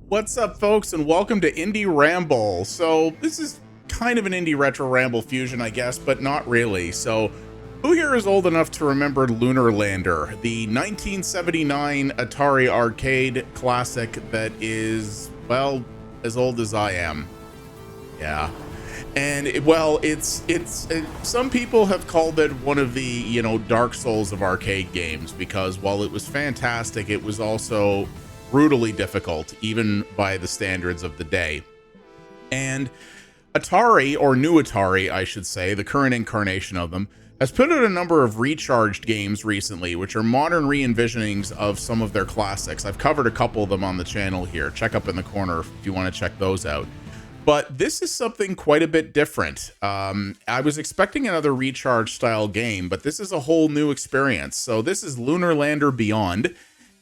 What's up, folks, and welcome to Indie Ramble. So this is kind of an indie retro ramble fusion, I guess, but not really. So who here is old enough to remember Lunar Lander, the 1979 Atari arcade classic that is, well, as old as I am? Yeah. And it's some people have called it one of the, Dark Souls of arcade games, because while it was fantastic, it was also brutally difficult, even by the standards of the day. And Atari, or new Atari, I should say, the current incarnation of them, has put out a number of recharged games recently, which are modern re-envisionings of some of their classics. I've covered a couple of them on the channel here. Check up in the corner if you want to check those out. But this is something quite a bit different. I was expecting another recharge style game, but this is a whole new experience. So this is Lunar Lander Beyond.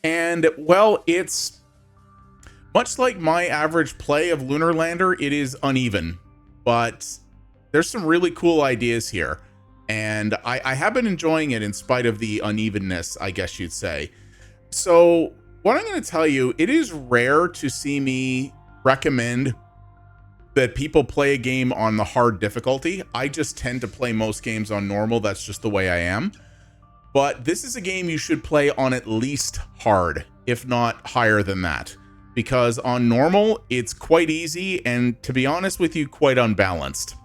And, well, it's much like my average play of Lunar Lander, it is uneven, but there's some really cool ideas here. And I have been enjoying it in spite of the unevenness, I guess you'd say. So what I'm going to tell you, it is rare to see me recommend that people play a game on the hard difficulty. I just tend to play most games on normal. That's just the way I am. But this is a game you should play on at least hard, if not higher than that. Because on normal, it's quite easy and, to be honest with you, quite unbalanced.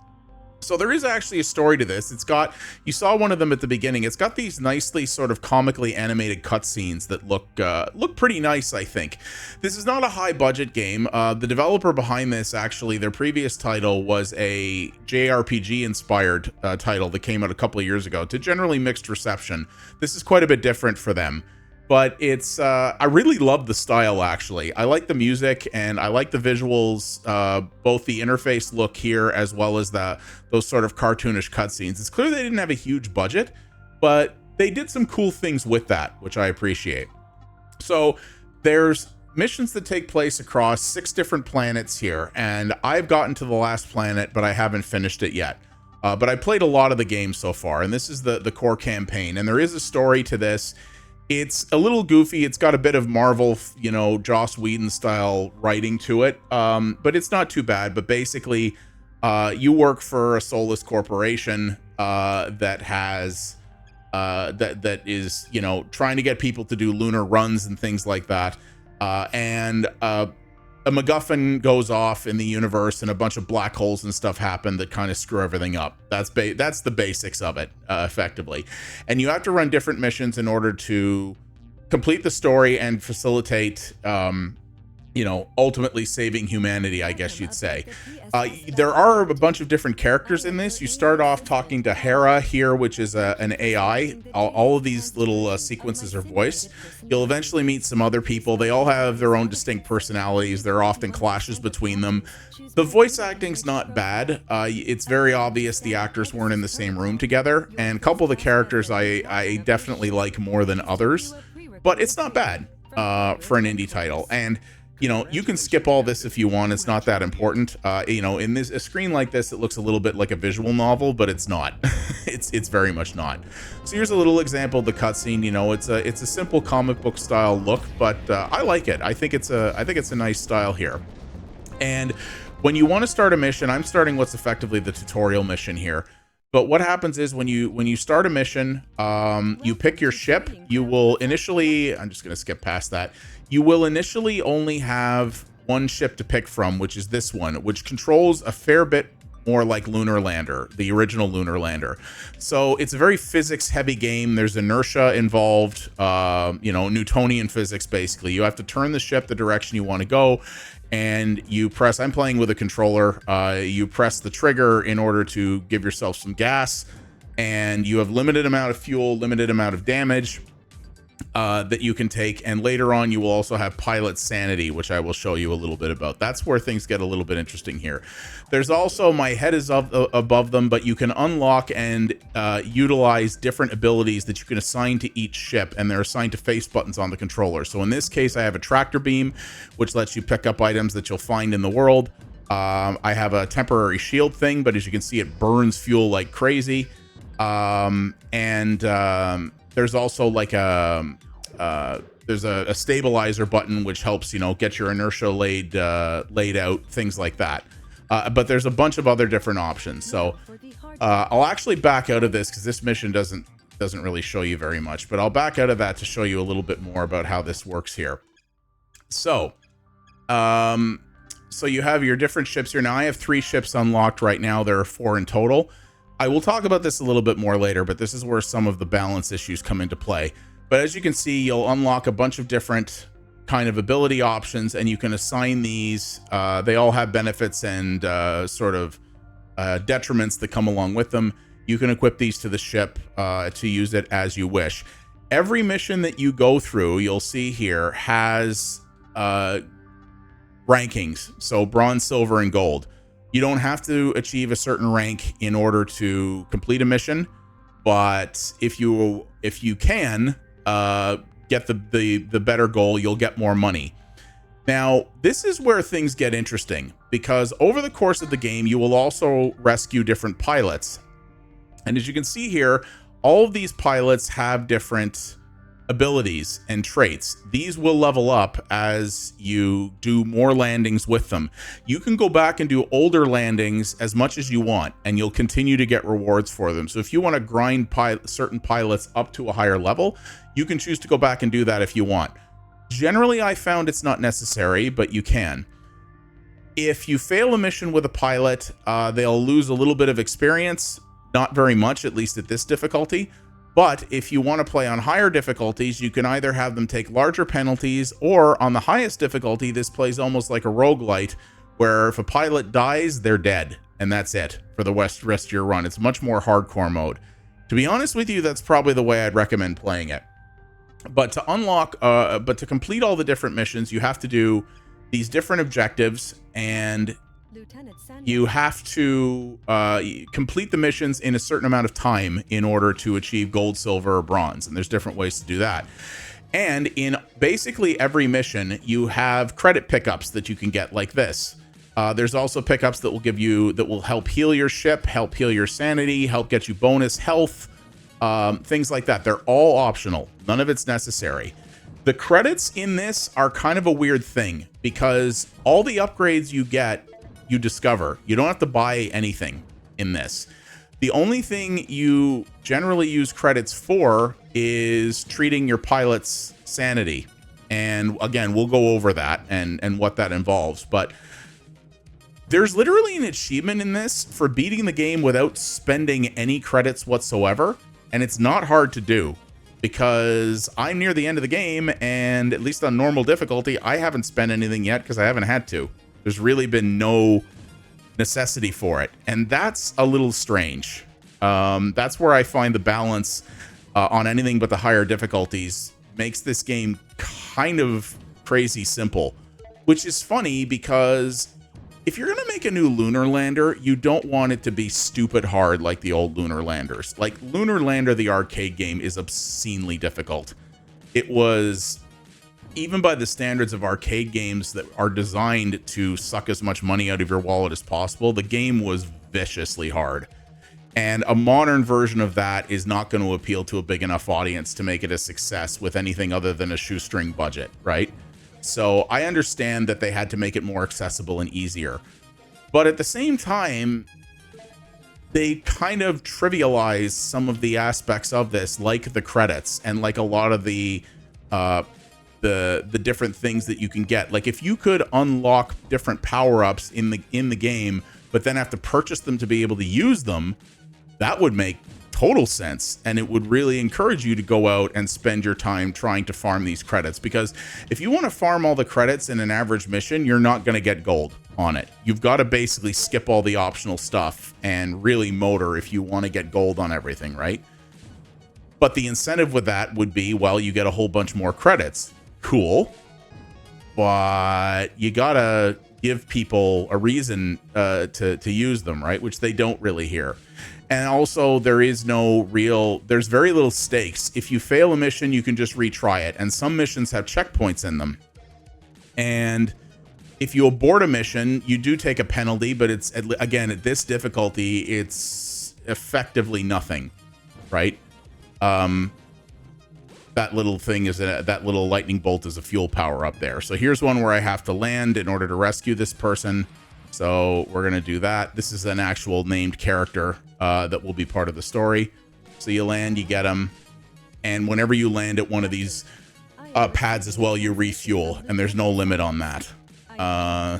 So there is actually a story to this. It's got, you saw one of them at the beginning. It's got these nicely sort of comically animated cutscenes that look pretty nice, I think. This is not a high budget game. The developer behind this, actually, their previous title was a JRPG inspired title that came out a couple of years ago to generally mixed reception. This is quite a bit different for them. But it's, I really love the style, actually. I like the music and I like the visuals, both the interface look here as well as those sort of cartoonish cutscenes. It's clear they didn't have a huge budget, but they did some cool things with that, which I appreciate. So there's missions that take place across 6 different planets here, and I've gotten to the last planet, but I haven't finished it yet. But I played a lot of the game so far, and this is the core campaign, and there is a story to this. It's a little goofy. It's got a bit of Marvel, Joss Whedon style writing to it, but it's not too bad. But basically, you work for a soulless corporation that has that is, trying to get people to do lunar runs and things like that. And a MacGuffin goes off in the universe, and a bunch of black holes and stuff happen that kind of screw everything up. That's the basics of it, effectively. And you have to run different missions in order to complete the story and facilitate, ultimately saving humanity, I guess you'd say. There are a bunch of different characters in this. You start off talking to Hera here, which is an AI. All of these little sequences are voice. You'll eventually meet some other people. They all have their own distinct personalities. There are often clashes between them. The voice acting's not bad. It's very obvious the actors weren't in the same room together. And a couple of the characters I definitely like more than others. But it's not bad for an indie title. And you can skip all this if you want. It's not that important. In a screen like this, it looks a little bit like a visual novel, but it's not. it's very much not. So here's a little example of the cutscene. It's a simple comic book style look, but I like it. I think it's a nice style here. And when you want to start a mission, I'm starting what's effectively the tutorial mission here. But what happens is when you start a mission, you pick your ship. You will initially, I'm just going to skip past that. You will initially only have one ship to pick from, which is this one, which controls a fair bit more like Lunar Lander, the original Lunar Lander. So it's a very physics-heavy game. There's inertia involved, Newtonian physics, basically. You have to turn the ship the direction you want to go, and you press, I'm playing with a controller, you press the trigger in order to give yourself some gas, and you have limited amount of fuel, limited amount of damage that you can take, and later on you will also have pilot sanity, which I will show you a little bit about. That's where things get a little bit interesting here. There's also, my head is above them, but you can unlock and utilize different abilities that you can assign to each ship, and they're assigned to face buttons on the controller. So in this case, I have a tractor beam, which lets you pick up items that you'll find in the world. I have a temporary shield thing, but as you can see, it burns fuel like crazy. There's also like a a stabilizer button which helps, you know, get your inertia laid out, things like that. But there's a bunch of other different options. So I'll actually back out of this because this mission doesn't really show you very much, but I'll back out of that to show you a little bit more about how this works here. So so you have your different ships here. Now I have 3 ships unlocked right now. There are 4 in total. I will talk about this a little bit more later, but this is where some of the balance issues come into play. But as you can see, you'll unlock a bunch of different kind of ability options, and you can assign these. They all have benefits and sort of detriments that come along with them. You can equip these to the ship to use it as you wish. Every mission that you go through, you'll see here, has rankings. So bronze, silver, and gold. You don't have to achieve a certain rank in order to complete a mission, but if you can get the better goal, you'll get more money. Now, this is where things get interesting, because over the course of the game, you will also rescue different pilots. And as you can see here, all of these pilots have different abilities and traits. These will level up as you do more landings with them. You can go back and do older landings as much as you want, and you'll continue to get rewards for them. So if you want to grind certain pilots up to a higher level, you can choose to go back and do that if you want. Generally, I found it's not necessary, but you can. If you fail a mission with a pilot, they'll lose a little bit of experience. Not very much, at least at this difficulty. But if you want to play on higher difficulties, you can either have them take larger penalties, or on the highest difficulty, this plays almost like a roguelite, where if a pilot dies, they're dead, and that's it for the rest of your run. It's much more hardcore mode. To be honest with you, that's probably the way I'd recommend playing it. But to complete all the different missions, you have to do these different objectives, and you have to complete the missions in a certain amount of time in order to achieve gold, silver, or bronze. And there's different ways to do that. And in basically every mission, you have credit pickups that you can get like this. There's also pickups that will help heal your ship, help heal your sanity, help get you bonus health, things like that. They're all optional. None of it's necessary. The credits in this are kind of a weird thing, because all the upgrades you get, you discover. You don't have to buy anything in this. The only thing you generally use credits for is treating your pilot's sanity. And again, we'll go over that and what that involves. But there's literally an achievement in this for beating the game without spending any credits whatsoever. And it's not hard to do, because I'm near the end of the game, and at least on normal difficulty, I haven't spent anything yet because I haven't had to. There's really been no necessity for it, and that's a little strange. That's where I find the balance on anything but the higher difficulties makes this game kind of crazy simple, which is funny, because if you're gonna make a new Lunar Lander, you don't want it to be stupid hard like the old Lunar Landers. Like Lunar Lander, the arcade game, is obscenely difficult. It was, even by the standards of arcade games that are designed to suck as much money out of your wallet as possible, the game was viciously hard. And a modern version of that is not going to appeal to a big enough audience to make it a success with anything other than a shoestring budget, right? So I understand that they had to make it more accessible and easier. But at the same time, they kind of trivialize some of the aspects of this, like the credits and like a lot of the different things that you can get. Like if you could unlock different power-ups in the game, but then have to purchase them to be able to use them, that would make total sense, and it would really encourage you to go out and spend your time trying to farm these credits. Because if you want to farm all the credits in an average mission, you're not going to get gold on it. You've got to basically skip all the optional stuff and really motor if you want to get gold on everything, right? But the incentive with that would be, well, you get a whole bunch more credits. Cool. But you gotta give people a reason to use them, right? Which they don't really here. And also, there's very little stakes. If you fail a mission, you can just retry it. And some missions have checkpoints in them. And if you abort a mission, you do take a penalty, but it's, again, at this difficulty, it's effectively nothing, right? that little thing is that little lightning bolt is a fuel power up there. So here's one where I have to land in order to rescue this person. So we're going to do that. This is an actual named character that will be part of the story. So you land, you get them. And whenever you land at one of these pads as well, you refuel, and there's no limit on that.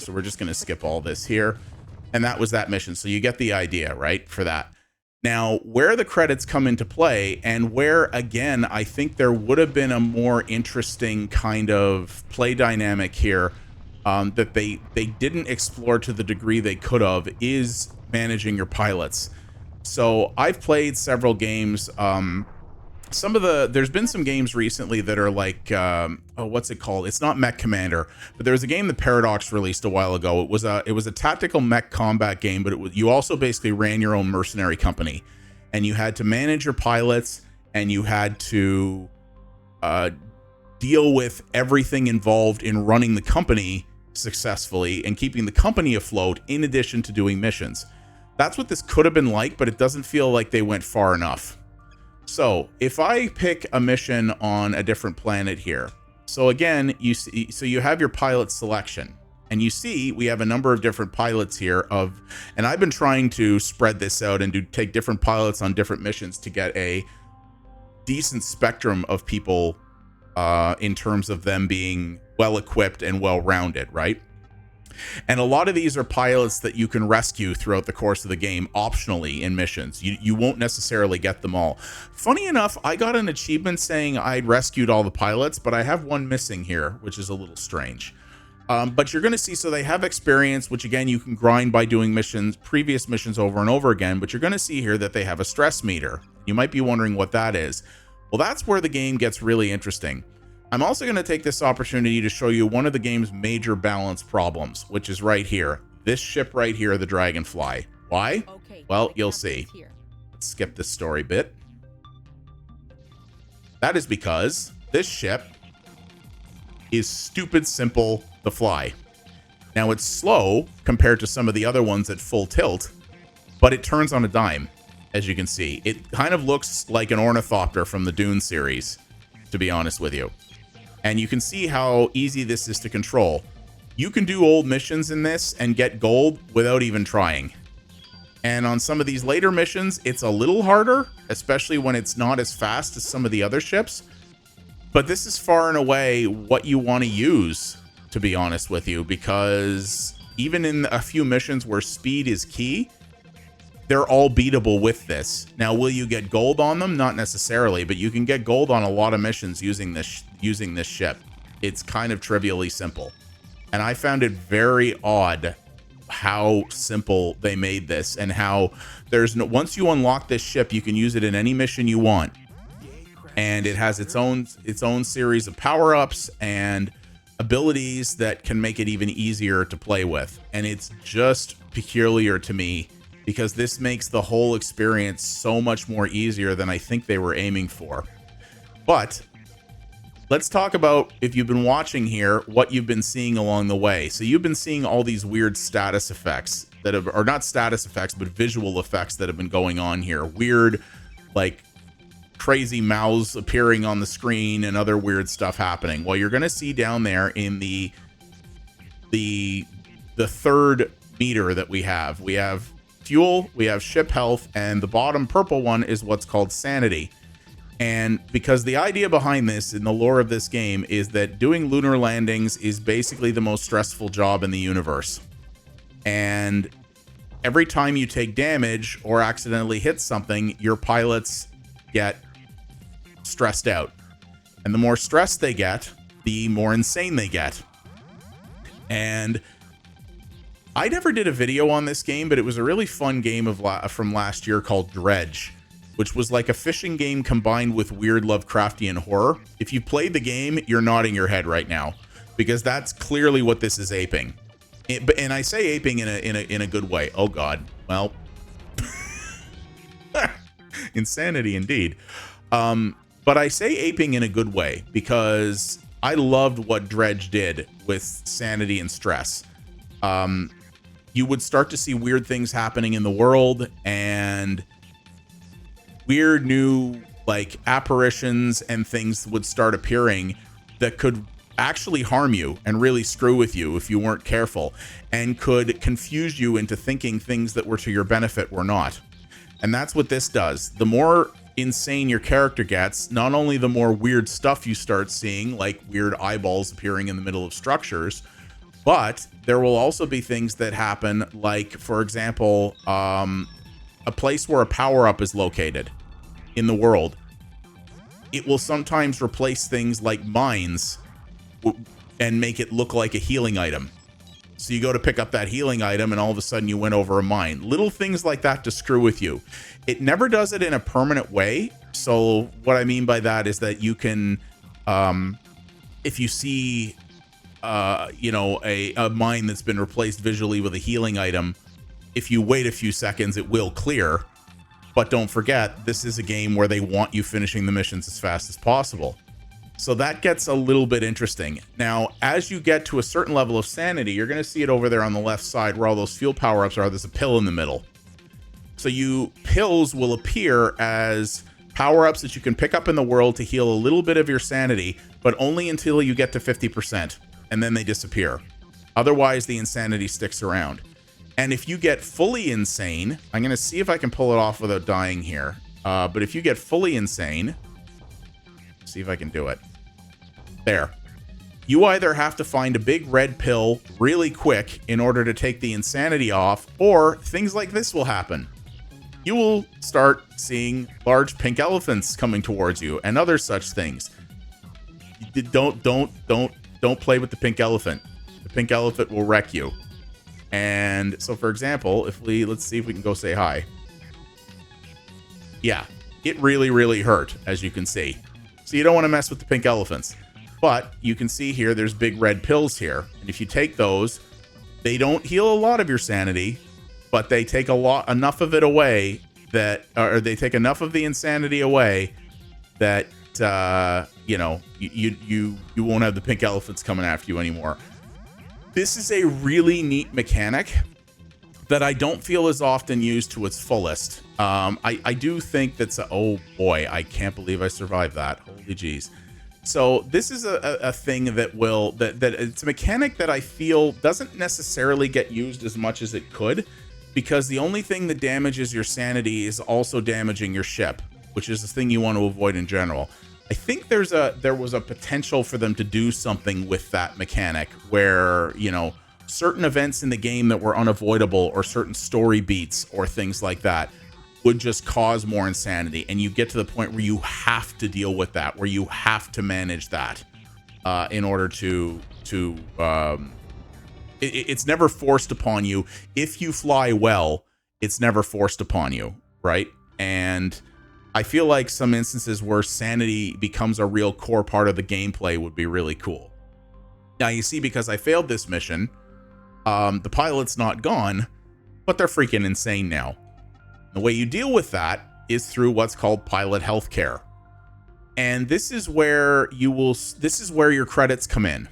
So we're just going to skip all this here. And that was that mission. So you get the idea, right, for that. Now, where the credits come into play, and where, again, I think there would have been a more interesting kind of play dynamic here that they didn't explore to the degree they could have, is managing your pilots. So I've played several games. There's been some games recently that are like, what's it called? It's not Mech Commander, but there was a game that Paradox released a while ago. It was a tactical mech combat game, but you also basically ran your own mercenary company, and you had to manage your pilots, and you had to deal with everything involved in running the company successfully and keeping the company afloat, in addition to doing missions. That's what this could have been like, but it doesn't feel like they went far enough. So if I pick a mission on a different planet here, so again, you see, so you have your pilot selection, and you see we have a number of different pilots here and I've been trying to spread this out and take different pilots on different missions to get a decent spectrum of people in terms of them being well equipped and well rounded, right? And a lot of these are pilots that you can rescue throughout the course of the game, optionally in missions. You won't necessarily get them all. Funny enough, I got an achievement saying I'd rescued all the pilots, but I have one missing here, which is a little strange. But you're going to see, so they have experience, which again, you can grind by doing previous missions over and over again, but you're going to see here that they have a stress meter. You might be wondering what that is. Well, that's where the game gets really interesting. I'm also going to take this opportunity to show you one of the game's major balance problems, which is right here. This ship right here, the Dragonfly. Why? Well, you'll see. Let's skip this story bit. That is because this ship is stupid simple to fly. Now, it's slow compared to some of the other ones at full tilt, but it turns on a dime, as you can see. It kind of looks like an ornithopter from the Dune series, to be honest with you. And you can see how easy this is to control. You can do old missions in this and get gold without even trying. And on some of these later missions, it's a little harder, especially when it's not as fast as some of the other ships. But this is far and away what you want to use, to be honest with you, because even in a few missions where speed is key, they're all beatable with this. Now, will you get gold on them? Not necessarily, but you can get gold on a lot of missions using this ship. It's kind of trivially simple. And I found it very odd how simple they made this, and how once you unlock this ship, you can use it in any mission you want. And it has its own series of power-ups and abilities that can make it even easier to play with. And it's just peculiar to me, because this makes the whole experience so much more easier than I think they were aiming for. But let's talk about, if you've been watching here, what you've been seeing along the way. So you've been seeing all these weird status effects that have, or not status effects, but visual effects that have been going on here. Weird, like crazy mouths appearing on the screen and other weird stuff happening. Well, you're going to see down there in the third meter that we have fuel, we have ship health, and the bottom purple one is what's called sanity. And because the idea behind this, in the lore of this game, is that doing lunar landings is basically the most stressful job in the universe. And every time you take damage or accidentally hit something, your pilots get stressed out. And the more stressed they get, the more insane they get. And I never did a video on this game, but it was a really fun game from last year called Dredge, which was like a fishing game combined with weird Lovecraftian horror. If you played the game, you're nodding your head right now, because that's clearly what this is aping. And I say aping in a good way. Oh God. Well, insanity indeed. But I say aping in a good way because I loved what Dredge did with sanity and stress. You would start to see weird things happening in the world, and weird new like apparitions and things would start appearing that could actually harm you and really screw with you if you weren't careful, and could confuse you into thinking things that were to your benefit were not. And that's what this does. The more insane your character gets, not only the more weird stuff you start seeing, like weird eyeballs appearing in the middle of structures, but there will also be things that happen, like, for example, a place where a power-up is located in the world. It will sometimes replace things like mines and make it look like a healing item. So you go to pick up that healing item and all of a sudden you went over a mine. Little things like that to screw with you. It never does it in a permanent way. So what I mean by that is that you can, if you see, you know, a mine that's been replaced visually with a healing item, if you wait a few seconds, it will clear. But don't forget, this is a game where they want you finishing the missions as fast as possible. So that gets a little bit interesting. Now, as you get to a certain level of sanity, you're going to see it over there on the left side where all those fuel power-ups are. There's a pill in the middle. So pills will appear as power-ups that you can pick up in the world to heal a little bit of your sanity, but only until you get to 50%, and then they disappear. Otherwise, the insanity sticks around. And if you get fully insane, I'm going to see if I can pull it off without dying here. But if you get fully insane, see if I can do it. There. You either have to find a big red pill really quick in order to take the insanity off, or things like this will happen. You will start seeing large pink elephants coming towards you and other such things. Don't play with the pink elephant. The pink elephant will wreck you. And so, for example, let's see if we can go say hi. Yeah, it really, really hurt, as you can see. So you don't want to mess with the pink elephants. But you can see here, there's big red pills here. And if you take those, they don't heal a lot of your sanity, but they take enough of it away that, or they take enough of the insanity away that, you know, you won't have the pink elephants coming after you anymore. This is a really neat mechanic that I don't feel is often used to its fullest. I do think that's oh boy, I can't believe I survived that. Holy jeez. So this is a thing that it's a mechanic that I feel doesn't necessarily get used as much as it could, because the only thing that damages your sanity is also damaging your ship, which is the thing you want to avoid in general. I think there was a potential for them to do something with that mechanic where, you know, certain events in the game that were unavoidable, or certain story beats or things like that, would just cause more insanity, and you get to the point where you have to deal with that, where you have to manage that in order to it's never forced upon you. If you fly well, it's never forced upon you, right? And I feel like some instances where sanity becomes a real core part of the gameplay would be really cool. Now, you see, because I failed this mission, the pilot's not gone, but they're freaking insane now. The way you deal with that is through what's called pilot healthcare. And this is where your credits come in.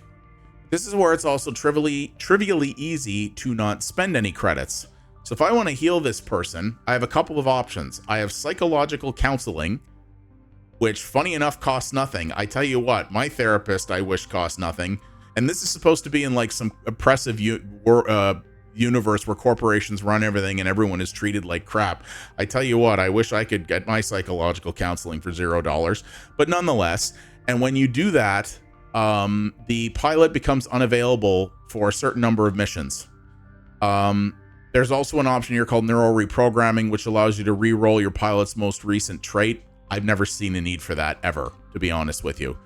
This is where it's also trivially easy to not spend any credits. So if I want to heal this person, I have a couple of options. I have psychological counseling, which funny enough costs nothing. I tell you what, my therapist I wish cost nothing. And this is supposed to be in like some oppressive universe where corporations run everything and everyone is treated like crap. I tell you what, I wish I could get my psychological counseling for $0. But nonetheless, and when you do that, the pilot becomes unavailable for a certain number of missions. There's also an option here called neural reprogramming, which allows you to re-roll your pilot's most recent trait. I've never seen a need for that ever, to be honest with you.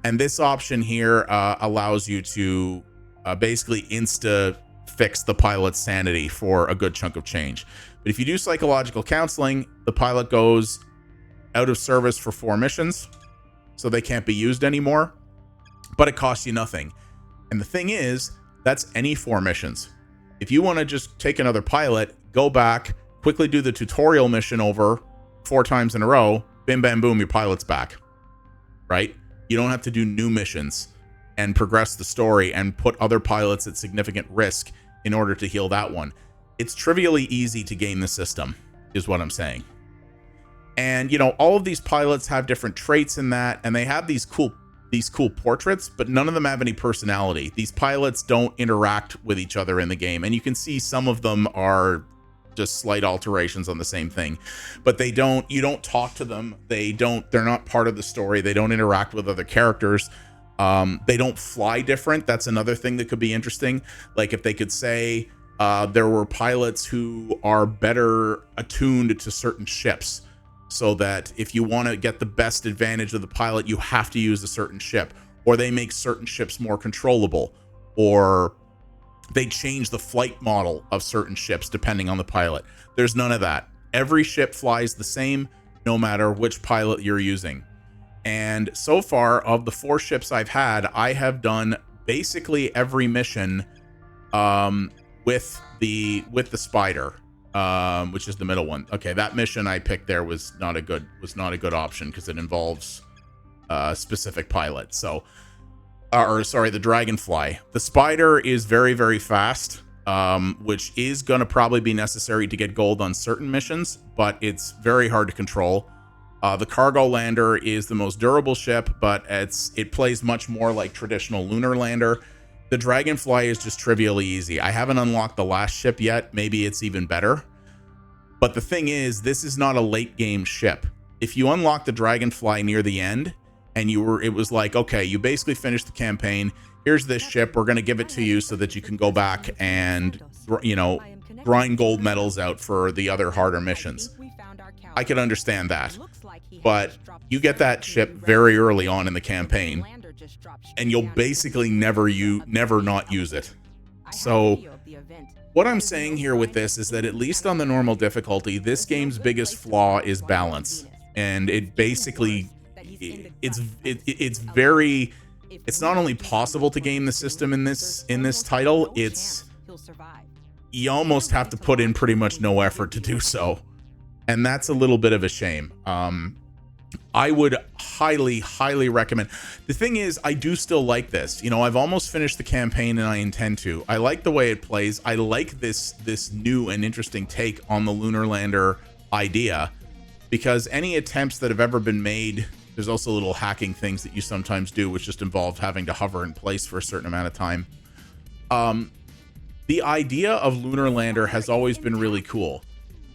And this option here allows you to basically insta-fix the pilot's sanity for a good chunk of change. But if you do psychological counseling, the pilot goes out of service for 4 missions, so they can't be used anymore, but it costs you nothing. And the thing is, that's any 4 missions. If you want to just take another pilot, go back, quickly do the tutorial mission over 4 times in a row, bim, bam, boom, your pilot's back, right? You don't have to do new missions and progress the story and put other pilots at significant risk in order to heal that one. It's trivially easy to game the system, is what I'm saying. And, you know, all of these pilots have different traits in that, and they have these cool portraits, but none of them have any personality. These pilots don't interact with each other in the game, and you can see some of them are just slight alterations on the same thing, but you don't talk to them. They're not part of the story. They don't interact with other characters. They don't fly different. That's another thing that could be interesting. Like if they could say there were pilots who are better attuned to certain ships, so that if you want to get the best advantage of the pilot, you have to use a certain ship, or they make certain ships more controllable, or they change the flight model of certain ships depending on the pilot. There's none of that. Every ship flies the same, no matter which pilot you're using. And so far, of the 4 ships I've had, I have done basically every mission with the Spider, which is the middle one. Okay, that mission I picked there was not a good option because it involves a specific pilot. So, the Dragonfly. The Spider is very, very fast, which is going to probably be necessary to get gold on certain missions, but it's very hard to control. The Cargo Lander is the most durable ship, but it plays much more like traditional Lunar Lander. The Dragonfly is just trivially easy. I haven't unlocked the last ship yet. Maybe it's even better. But the thing is, this is not a late game ship. If you unlock the Dragonfly near the end, and it was like, okay, you basically finished the campaign. Here's this ship. We're going to give it to you so that you can go back and, grind gold medals out for the other harder missions. I could understand that. But you get that ship very early on in the campaign, and you'll basically never not use it. So what I'm saying here with this is that at least on the normal difficulty, this game's biggest flaw is balance. And it basically... It's not only possible to game the system in this title, you almost have to put in pretty much no effort to do so, and that's a little bit of a shame. I would highly recommend. The thing is, I do still like this. I've almost finished the campaign, and I intend to. I like the way it plays. I like this new and interesting take on the Lunar Lander idea, because any attempts that have ever been made. There's also little hacking things that you sometimes do, which just involve having to hover in place for a certain amount of time. The idea of Lunar Lander has always been really cool,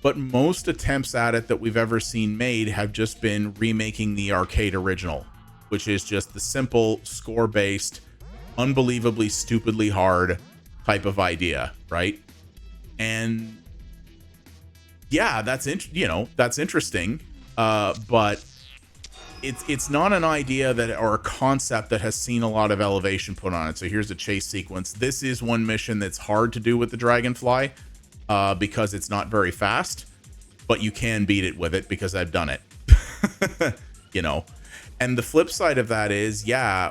but most attempts at it that we've ever seen made have just been remaking the arcade original, which is just the simple score-based, unbelievably stupidly hard type of idea, right? And yeah, that's interesting, but it's not an idea or a concept that has seen a lot of elevation put on it. So here's a chase sequence. This is one mission that's hard to do with the Dragonfly because it's not very fast, but you can beat it with it because I've done it. And the flip side of that is,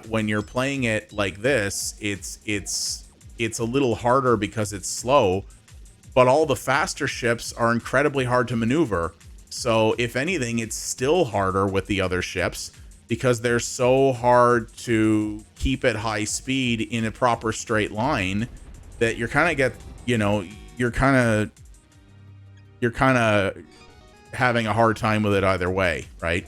when you're playing it like this, it's a little harder because it's slow, but all the faster ships are incredibly hard to maneuver. So if anything, it's still harder with the other ships because they're so hard to keep at high speed in a proper straight line that you're kind of having a hard time with it either way, right?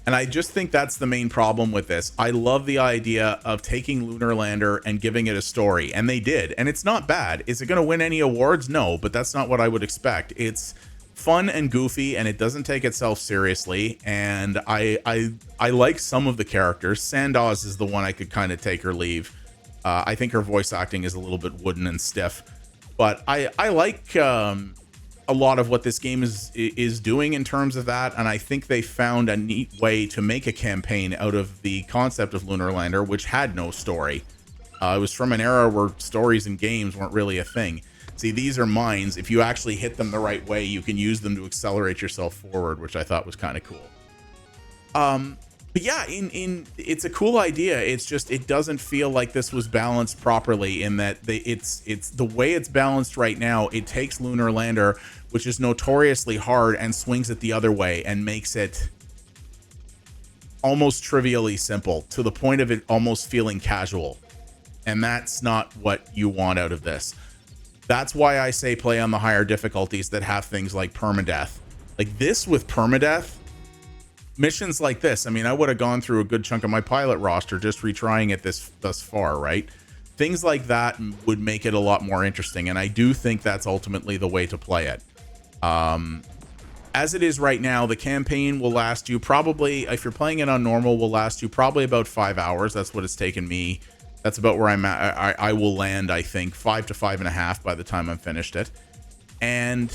And I just think that's the main problem with this. I love the idea of taking Lunar Lander and giving it a story, and they did, and it's not bad. Is it going to win any awards? No, but that's not what I would expect. It's fun and goofy, and it doesn't take itself seriously, and I like some of the characters. Sandoz is the one I could kind of take or leave. I think her voice acting is a little bit wooden and stiff, but I like a lot of what this game is doing in terms of that, and I think they found a neat way to make a campaign out of the concept of Lunar Lander, which had no story. It was from an era where stories in games weren't really a thing. See, these are mines. If you actually hit them the right way, you can use them to accelerate yourself forward, which I thought was kind of cool. But yeah, it's a cool idea. It's just, it doesn't feel like this was balanced properly in that it's the way it's balanced right now. It takes Lunar Lander, which is notoriously hard, and swings it the other way and makes it almost trivially simple to the point of it almost feeling casual. And that's not what you want out of this. That's why I say play on the higher difficulties that have things like permadeath, Like this with permadeath, missions like this, I mean, I would have gone through a good chunk of my pilot roster just retrying it thus far, right? Things like that would make it a lot more interesting, and I do think that's ultimately the way to play it. As it is right now, the campaign will last you probably, if you're playing it on normal, will last you probably about 5 hours. That's what it's taken me. That's about where I'm at. I will land, I think, 5 to 5.5 by the time I'm finished it. And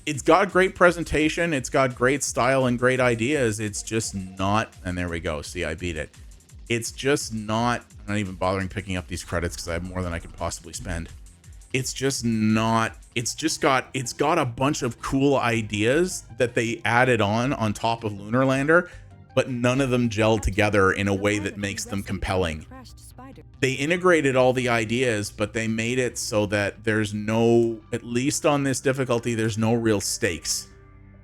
it's got great presentation. It's got great style and great ideas. It's just not, and there we go. See, I beat it. It's just not, I'm not even bothering picking up these credits because I have more than I could possibly spend. It's just not, it's got a bunch of cool ideas that they added on top of Lunar Lander, but none of them gel together in a way that makes them compelling. They integrated all the ideas, but they made it so that there's no, at least on this difficulty, there's no real stakes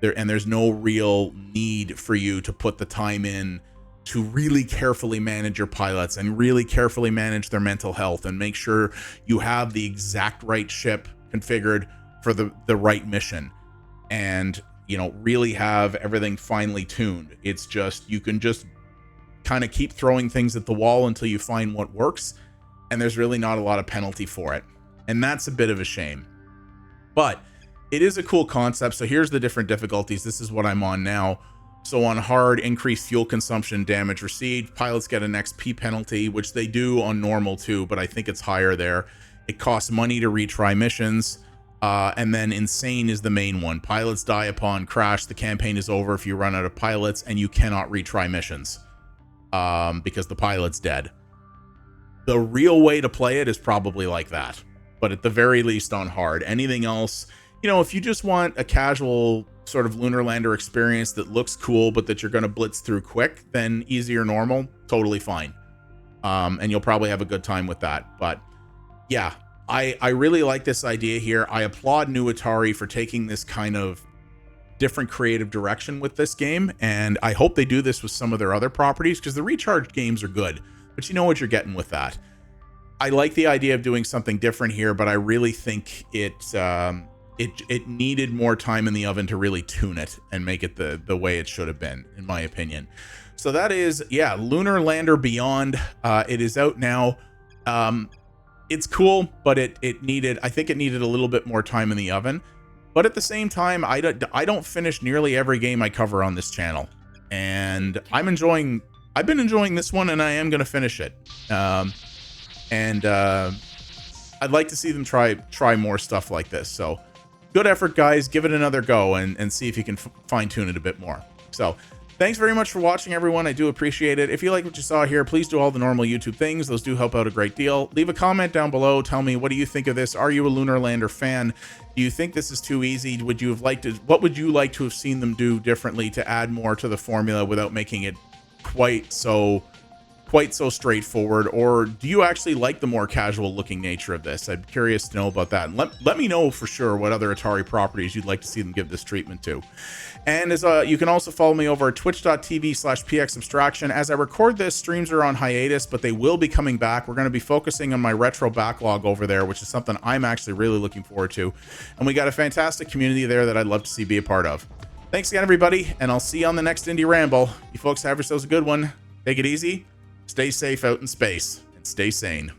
there, and there's no real need for you to put the time in to really carefully manage your pilots and really carefully manage their mental health and make sure you have the exact right ship configured for the right mission, and, you know, really have everything finely tuned. It's just, you can just kind of keep throwing things at the wall until you find what works, and there's really not a lot of penalty for it, and that's a bit of a shame. But it is a cool concept. So here's the different difficulties. This is what I'm on now. So on hard, increased fuel consumption, damage received. Pilots get an XP penalty, which they do on normal too, but I think it's higher there. It costs money to retry missions. And then insane is the main one. Pilots die upon crash. The campaign is over if you run out of pilots, and you cannot retry missions because the pilot's dead. The real way to play it is probably like that, but at the very least on hard. Anything else, you know, if you just want a casual sort of Lunar Lander experience that looks cool, but that you're going to blitz through quick, then easy or normal, totally fine. And you'll probably have a good time with that. But yeah, I really like this idea here. I applaud New Atari for taking this kind of different creative direction with this game, and I hope they do this with some of their other properties, because the recharged games are good, but you know what you're getting with that. I like the idea of doing something different here, but I really think it needed more time in the oven to really tune it and make it the way it should have been, in my opinion. So that is, yeah, Lunar Lander Beyond. It is out now. It's cool, but I think it needed a little bit more time in the oven. But at the same time, I don't finish nearly every game I cover on this channel, and I've been enjoying this one, and I am going to finish it. I'd like to see them try more stuff like this. So good effort, guys. Give it another go and see if you can fine tune it a bit more. So thanks very much for watching, everyone. I do appreciate it. If you like what you saw here, please do all the normal YouTube things. Those do help out a great deal. Leave a comment down below. Tell me, what do you think of this? Are you a Lunar Lander fan? Do you think this is too easy? What would you like to have seen them do differently to add more to the formula without making it quite so straightforward? Or do you actually like the more casual looking nature of this? I'm curious to know about that, and let me know for sure what other Atari properties you'd like to see them give this treatment to. And as you can also follow me over at twitch.tv/pxabstraction. As I record this, streams are on hiatus, but they will be coming back. We're going to be focusing on my retro backlog over there, which is something I'm actually really looking forward to, and we got a fantastic community there that I'd love to see be a part of. Thanks again, everybody, and I'll see you on the next Indie Ramble. You folks have yourselves a good one. Take it easy. Stay safe out in space, and stay sane.